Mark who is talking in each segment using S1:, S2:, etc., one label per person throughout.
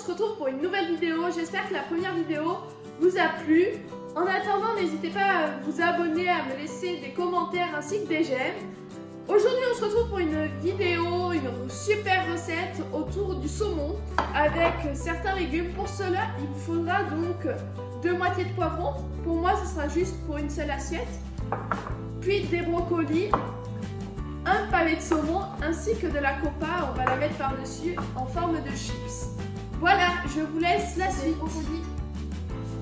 S1: se retrouve pour une nouvelle vidéo. J'espère que la première vidéo vous a plu. En attendant, n'hésitez pas à vous abonner, à me laisser des commentaires ainsi que des j'aime. Aujourd'hui, on se retrouve pour une vidéo, une super recette autour du saumon avec certains légumes. Pour cela, il vous faudra donc 2 moitiés de poivrons. Pour moi, ce sera juste pour une seule assiette. Puis des brocolis, un pavé de saumon ainsi que de la copa. On va la mettre par-dessus en forme de chips. Voilà, je vous laisse la suite.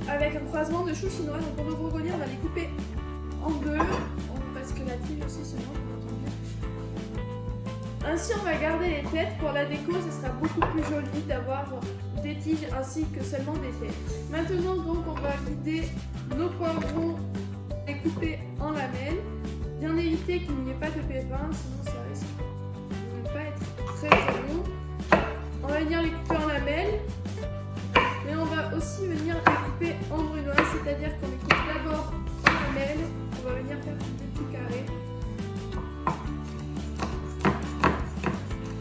S1: Avec un croisement de choux chinois. Donc pour nos brocolis, on va les couper en deux parce que la tige aussi se mange. Ainsi, on va garder les têtes. Pour la déco, ce sera beaucoup plus joli d'avoir des tiges ainsi que seulement des têtes. Maintenant, donc, on va vider nos poivrons et couper en lamelles. Bien éviter qu'il n'y ait pas de pépins, sinon ça risque de ne pas être très bon. On va venir les couper en lamelles. Mais on va aussi venir les couper en brunoise, c'est-à-dire qu'on les coupe d'abord en lamelles. On va venir faire des petits carrés.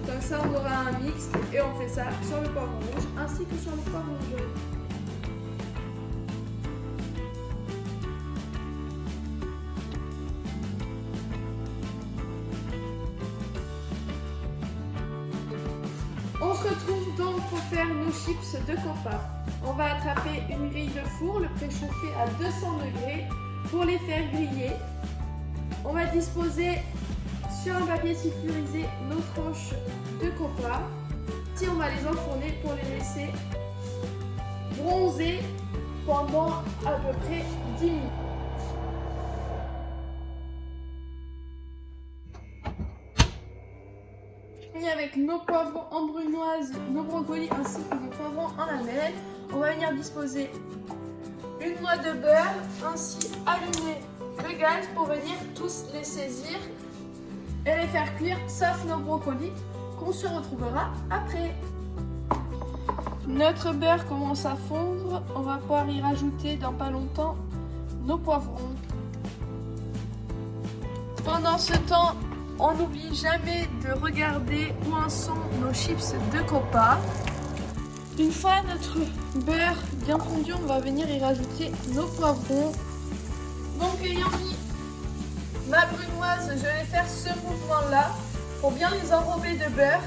S1: Comme ça, on aura un mix et on fait ça sur le poivron rouge ainsi que sur le poivron jaune. On se retrouve donc pour faire nos chips de copa. On va attraper une grille de four, le préchauffer à 200 degrés pour les faire griller. On va disposer sur un papier sulfurisé nos tranches de copa. Si on va les enfourner pour les laisser bronzer pendant à peu près 10 minutes. Avec nos poivrons en brunoise, nos brocolis ainsi que nos poivrons en lamelles, on va venir disposer une noix de beurre, ainsi allumer le gaz pour venir tous les saisir et les faire cuire, sauf nos brocolis qu'on se retrouvera après. Notre beurre commence à fondre, on va pouvoir y rajouter dans pas longtemps nos poivrons. Pendant ce temps, on n'oublie jamais de regarder où en sont nos chips de copa. Une fois notre beurre bien fondu, on va venir y rajouter nos poivrons. Donc ayant mis ma brunoise, je vais faire ce mouvement-là pour bien les enrober de beurre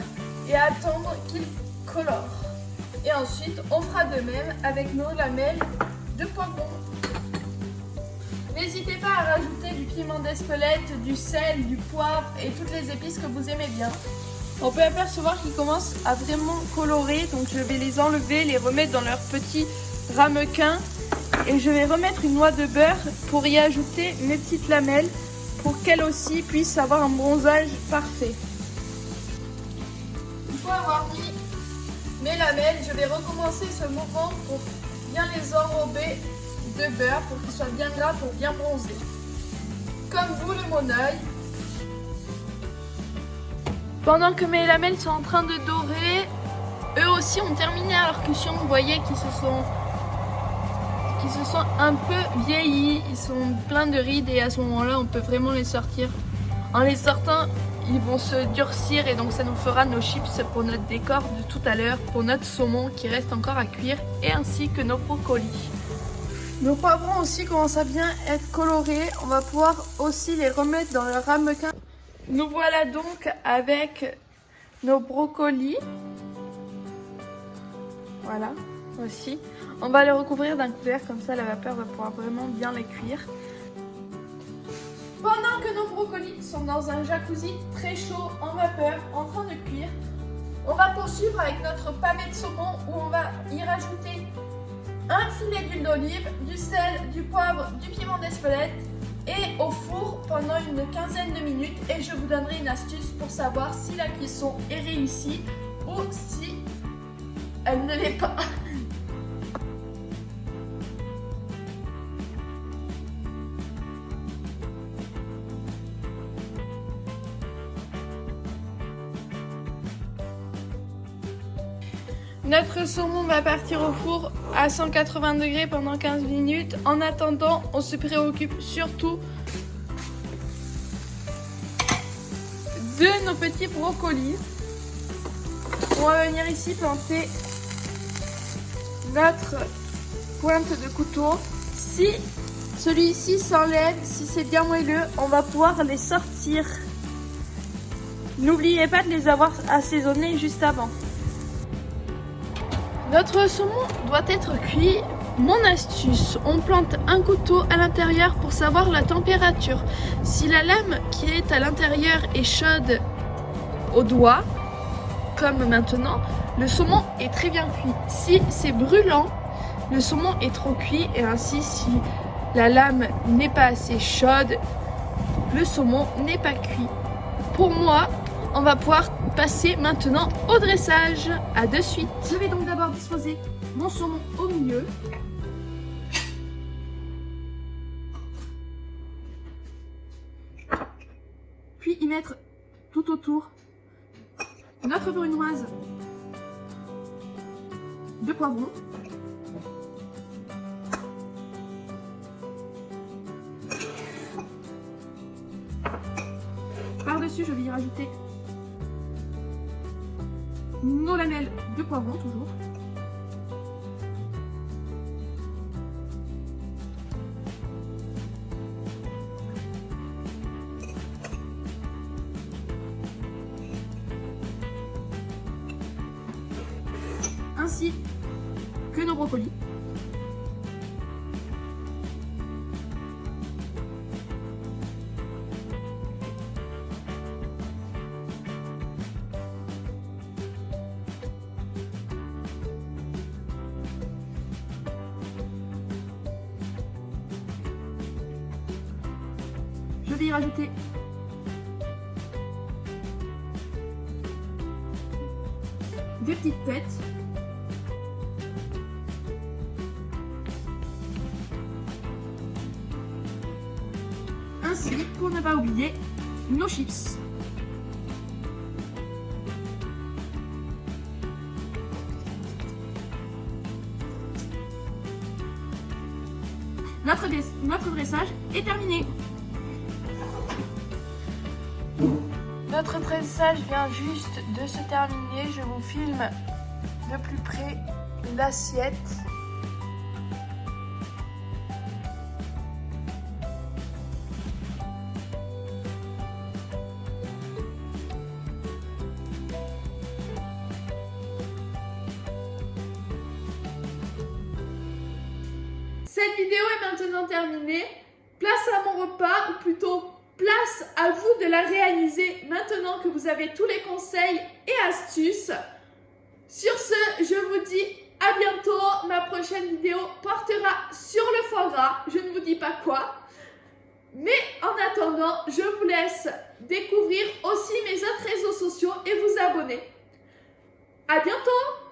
S1: et attendre qu'ils colorent. Et ensuite, on fera de même avec nos lamelles de poivrons. N'hésitez pas à rajouter du piment d'Espelette, du sel, du poivre et toutes les épices que vous aimez bien. On peut apercevoir qu'ils commencent à vraiment colorer, donc je vais les enlever, les remettre dans leur petit ramequin. Et je vais remettre une noix de beurre pour y ajouter mes petites lamelles pour qu'elles aussi puissent avoir un bronzage parfait. Une fois avoir mis mes lamelles, je vais recommencer ce mouvement pour bien les enrober de beurre pour qu'ils soient bien gras, pour bien bronzer. Comme vous, le mon œil. Pendant que mes lamelles sont en train de dorer, eux aussi ont terminé leur cuisson. Vous voyez qu'ils se sont un peu vieillis, ils sont pleins de rides et à ce moment-là, on peut vraiment les sortir. En les sortant, ils vont se durcir et donc ça nous fera nos chips pour notre décor de tout à l'heure, pour notre saumon qui reste encore à cuire et ainsi que nos brocolis. Nos poivrons aussi commencent à bien être colorés. On va pouvoir aussi les remettre dans le ramequin. Nous voilà donc avec nos brocolis. Voilà, aussi. On va les recouvrir d'un couvercle, comme ça la vapeur va pouvoir vraiment bien les cuire. Pendant que nos brocolis sont dans un jacuzzi très chaud en vapeur, en train de cuire, on va poursuivre avec notre pavé de saumon où on va y rajouter un filet d'huile d'olive, du sel, du poivre, du piment d'Espelette et au four pendant une quinzaine de minutes. Et je vous donnerai une astuce pour savoir si la cuisson est réussie ou si elle ne l'est pas. Notre saumon va partir au four à 180 degrés pendant 15 minutes. En attendant, on se préoccupe surtout de nos petits brocolis. On va venir ici planter notre pointe de couteau. Si celui-ci s'enlève, si c'est bien moelleux, on va pouvoir les sortir. N'oubliez pas de les avoir assaisonnés juste avant. Notre saumon doit être cuit. Mon astuce, on plante un couteau à l'intérieur pour savoir la température. Si la lame qui est à l'intérieur est chaude au doigt, comme maintenant, le saumon est très bien cuit. Si c'est brûlant, le saumon est trop cuit et ainsi si la lame n'est pas assez chaude, le saumon n'est pas cuit. Pour moi, on va pouvoir passer maintenant au dressage. À de suite. Je vais donc d'abord disposer mon saumon au milieu. Puis y mettre tout autour notre brunoise de poivron. Par-dessus, je vais y rajouter nos lamelles de poivron, toujours. Ainsi que nos brocolis. Je vais y rajouter des petites têtes. Ainsi, pour ne pas oublier, nos chips. Notre dressage est terminé. Notre dressage vient juste de se terminer. Je vous filme de plus près l'assiette. Cette vidéo est maintenant terminée. Place à mon repas, ou plutôt place à vous de la réaliser maintenant que vous avez tous les conseils et astuces. Sur ce, je vous dis à bientôt. Ma prochaine vidéo portera sur le foie gras. Je ne vous dis pas quoi. Mais en attendant, je vous laisse découvrir aussi mes autres réseaux sociaux et vous abonner. À bientôt!